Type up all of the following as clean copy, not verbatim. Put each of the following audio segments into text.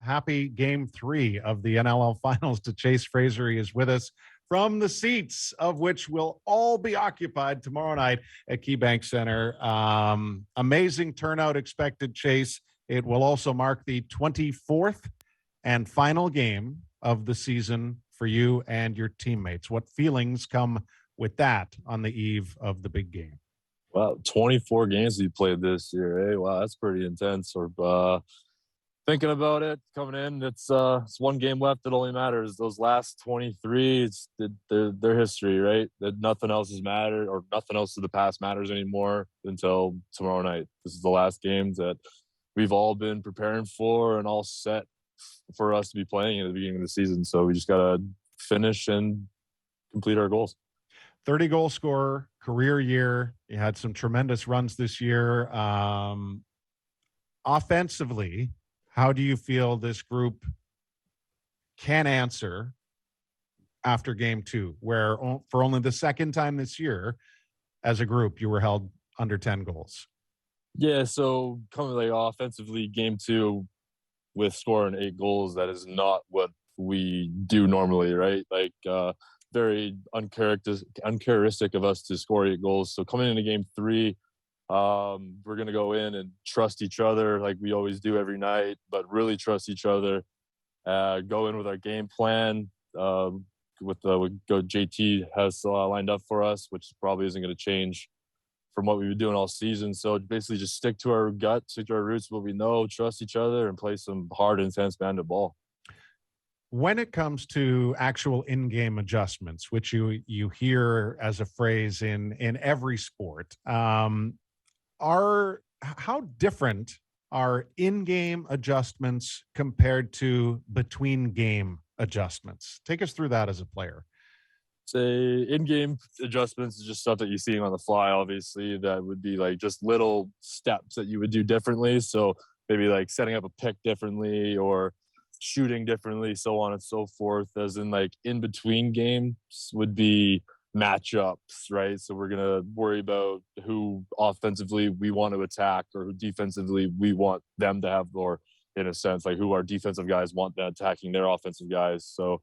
happy Game 3 of the NLL Finals to Chase Fraser. He is with us from the seats of which will all be occupied tomorrow night at KeyBank Center. Amazing turnout expected, Chase. It will also mark the 24th and final game of the season for you and your teammates. What feelings come with that on the eve of the big game? Wow, 24 games we played this year, eh? Wow, that's pretty intense. Or thinking about it, coming in, it's one game left that only matters. Those last 23, they're history, right? That nothing else has mattered, or nothing else of the past matters anymore until tomorrow night. This is the last game that we've all been preparing for and all set for us to be playing at the beginning of the season. So we just gotta finish and complete our goals. 30 goal scorer, career year. You had some tremendous runs this year. Offensively, how do you feel this group can answer after game 2, where for only the second time this year as a group, you were held under 10 goals? Yeah, so coming offensively, game 2 with scoring 8 goals, that is not what we do normally, right? Very uncharacteristic of us to score 8 goals. So coming into game 3, we're going to go in and trust each other like we always do every night, but really trust each other. Go in with our game plan. JT has lined up for us, which probably isn't going to change from what we've been doing all season. So basically just stick to our gut, stick to our roots, what we know, trust each other, and play some hard, intense bandit ball. When it comes to actual in-game adjustments, which you hear as a phrase in every sport, how different are in-game adjustments compared to between-game adjustments? Take us through that as a player. Say in-game adjustments is just stuff that you're seeing on the fly, obviously. That would be just little steps that you would do differently. So maybe setting up a pick differently or shooting differently, so on and so forth. As in between games would be matchups, right? So we're gonna worry about who offensively we want to attack or who defensively we want them to have, or in a sense who our defensive guys want them attacking their offensive guys. So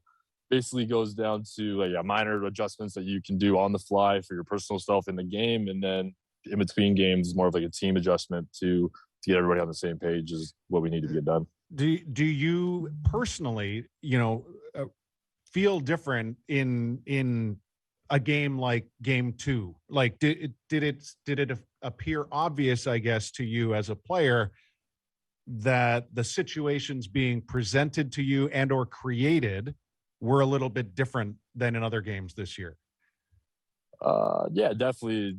basically goes down to minor adjustments that you can do on the fly for your personal self in the game, and then in between games more of a team adjustment to get everybody on the same page is what we need to get done. Do you personally, feel different in a game like game 2? Did it appear obvious, I guess, to you as a player that the situations being presented to you and or created were a little bit different than in other games this year? Yeah, definitely.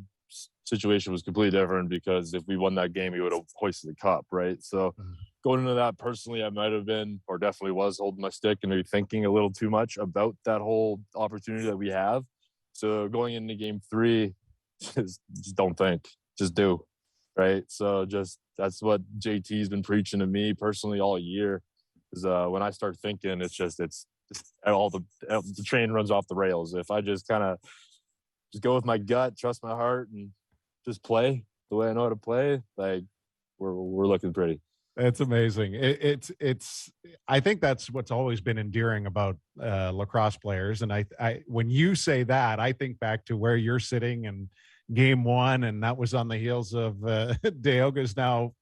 Situation was completely different because if we won that game, we would have hoisted the cup, right? So going into that personally, I might have been, or definitely was, holding my stick and maybe thinking a little too much about that whole opportunity that we have. So going into game 3, just don't think, just do, right? So that's what JT's been preaching to me personally all year. Is when I start thinking, it's all the train runs off the rails. If I just kind of go with my gut, trust my heart, and just play the way I know how to play, we're looking pretty. It's amazing. It's I think that's what's always been endearing about lacrosse players. And I when you say that, I think back to where you're sitting in game 1, and that was on the heels of Deoga's now,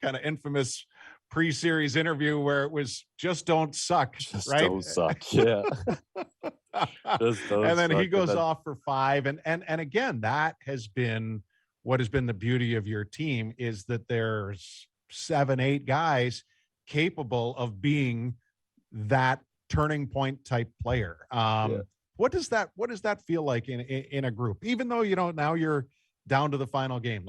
kind of infamous pre-series interview where it was just don't suck, right? Don't suck, yeah. And then he goes off for 5, and again, that has been what has been the beauty of your team, is that there's 7, 8 guys capable of being that turning point type player. What does that feel like in a group, even though now you're down to the final game?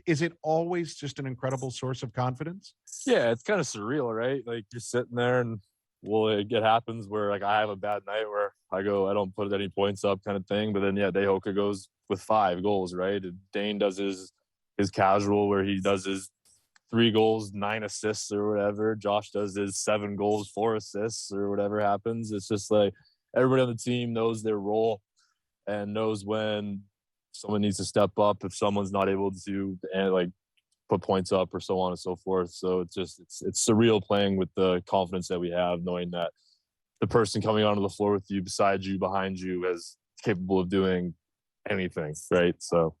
Is it always just an incredible source of confidence? Yeah, it's kind of surreal, right? You're sitting there and it happens where I have a bad night where I don't put any points up kind of thing, but then Dehoka goes with 5 goals, right? And Dane does his casual where he does his 3 goals, 9 assists or whatever. Josh does his 7 goals, 4 assists or whatever happens. It's just everybody on the team knows their role and knows when someone needs to step up if someone's not able to put points up or so on and so forth. So it's surreal playing with the confidence that we have, knowing that the person coming onto the floor with you, beside you, behind you, is capable of doing anything, right? So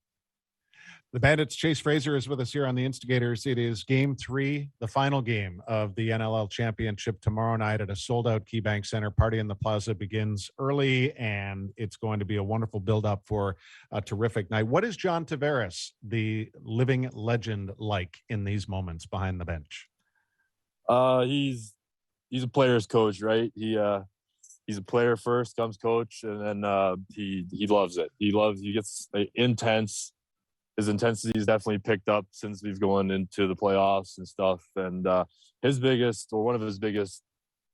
the Bandits, Chase Fraser is with us here on the Instigators. It is game 3, the final game of the NLL Championship tomorrow night at a sold-out KeyBank Center. Party in the Plaza begins early, and it's going to be a wonderful build-up for a terrific night. What is John Tavares, the living legend, like in these moments behind the bench? He's a player's coach, right? He's a player first, comes coach, and then he loves it. He gets intense. His intensity is definitely picked up since we've gone into the playoffs and stuff. And one of his biggest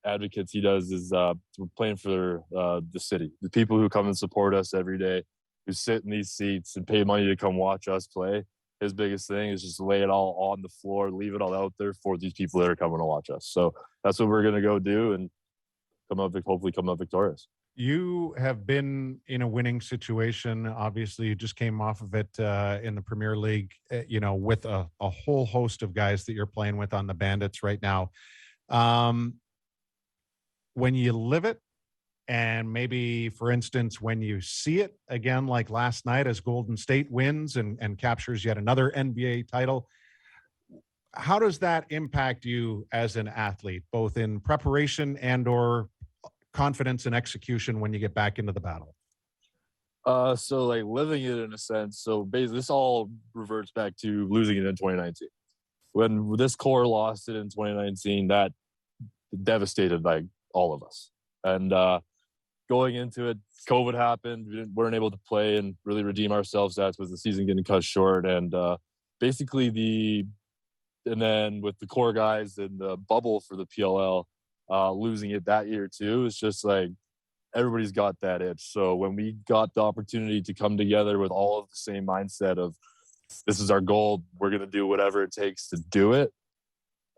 advocates he does is we're playing for the city, the people who come and support us every day, who sit in these seats and pay money to come watch us play. His biggest thing is just lay it all on the floor, leave it all out there for these people that are coming to watch us. So that's what we're going to go do and hopefully come up victorious. You have been in a winning situation. Obviously, you just came off of it in the Premier League, with a whole host of guys that you're playing with on the Bandits right now. When you live it, and maybe, for instance, when you see it again, like last night as Golden State wins and captures yet another NBA title, how does that impact you as an athlete, both in preparation and or confidence and execution when you get back into the battle? So like living it in a sense. So basically this all reverts back to losing it in 2019. When this core lost it in 2019, that devastated like all of us. And going into it, COVID happened. We weren't able to play and really redeem ourselves. That was the season getting cut short. And and then with the core guys in the bubble for the PLL, losing it that year too, it's just like everybody's got that itch. So when we got the opportunity to come together with all of the same mindset of this is our goal, we're going to do whatever it takes to do it,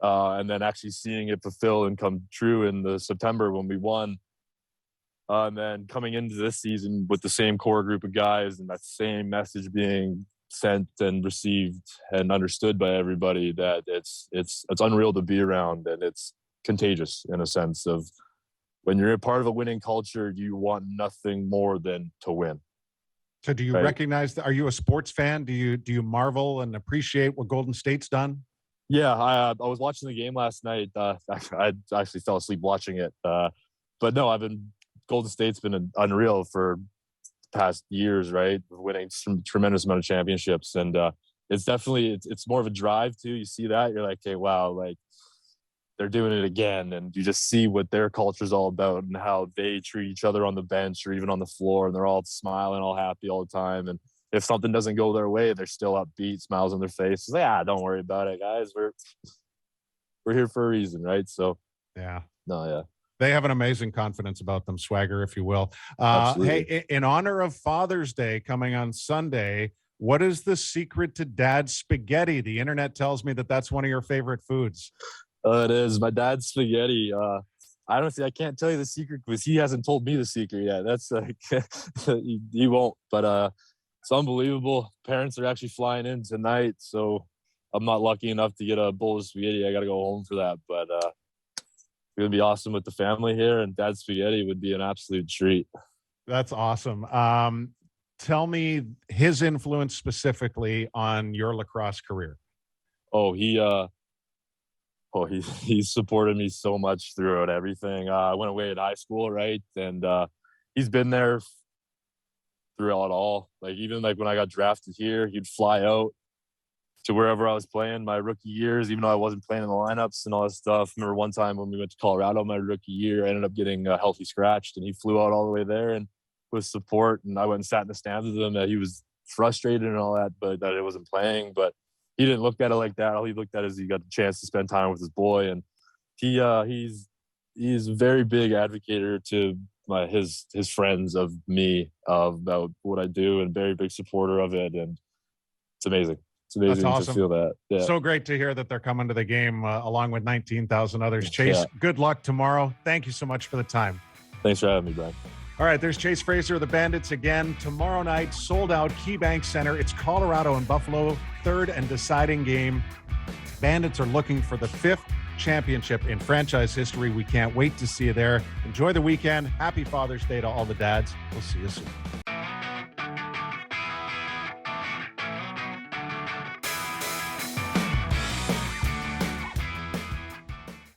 and then actually seeing it fulfill and come true in the September when we won, and then coming into this season with the same core group of guys and that same message being sent and received and understood by everybody, that it's unreal to be around, and it's contagious in a sense of when you're a part of a winning culture, you want nothing more than to win. So do you recognize that? Are you a sports fan? Do you marvel and appreciate what Golden State's done? Yeah, I was watching the game last night. I actually fell asleep watching it. But no, Golden State's been unreal for the past years, right? Winning some tremendous amount of championships. And it's definitely, it's more of a drive too. You see that, you're like, hey, wow, like, they're doing it again, and you just see what their culture is all about and how they treat each other on the bench or even on the floor, and they're all smiling, all happy all the time. And if something doesn't go their way, they're still upbeat, smiles on their face. It's like, don't worry about it, guys. We're here for a reason, right? So yeah, they have an amazing confidence about them, swagger, if you will. Absolutely. Hey, in honor of Father's Day coming on Sunday, what is the secret to Dad's spaghetti? The internet tells me that that's one of your favorite foods. It is my dad's spaghetti. Honestly, I can't tell you the secret because he hasn't told me the secret yet. That's like he won't. But it's unbelievable. Parents are actually flying in tonight, so I'm not lucky enough to get a bowl of spaghetti. I got to go home for that. But it's gonna be awesome with the family here, and Dad's spaghetti would be an absolute treat. That's awesome. Tell me his influence specifically on your lacrosse career. He supported me so much throughout everything. I went away at high school, right? And he's been there throughout it all. Like even like when I got drafted here, he'd fly out to wherever I was playing my rookie years, even though I wasn't playing in the lineups and all that stuff. I remember one time when we went to Colorado my rookie year, I ended up getting healthy scratched, and he flew out all the way there and with support. And I went and sat in the stands with him. He was frustrated and all that, but that it wasn't playing. But he didn't look at it like that. All he looked at is he got the chance to spend time with his boy, and he's a very big advocate to his friends of me about what I do, and very big supporter of it. And it's amazing. It's amazing awesome. To feel that. Yeah. So great to hear that they're coming to the game along with 19,000 others. Chase, Good luck tomorrow. Thank you so much for the time. Thanks for having me, Brian. All right, there's Chase Fraser of the Bandits again. Tomorrow night, sold out KeyBank Center. It's Colorado and Buffalo, third and deciding game. Bandits are looking for the 5th championship in franchise history. We can't wait to see you there. Enjoy the weekend. Happy Father's Day to all the dads. We'll see you soon.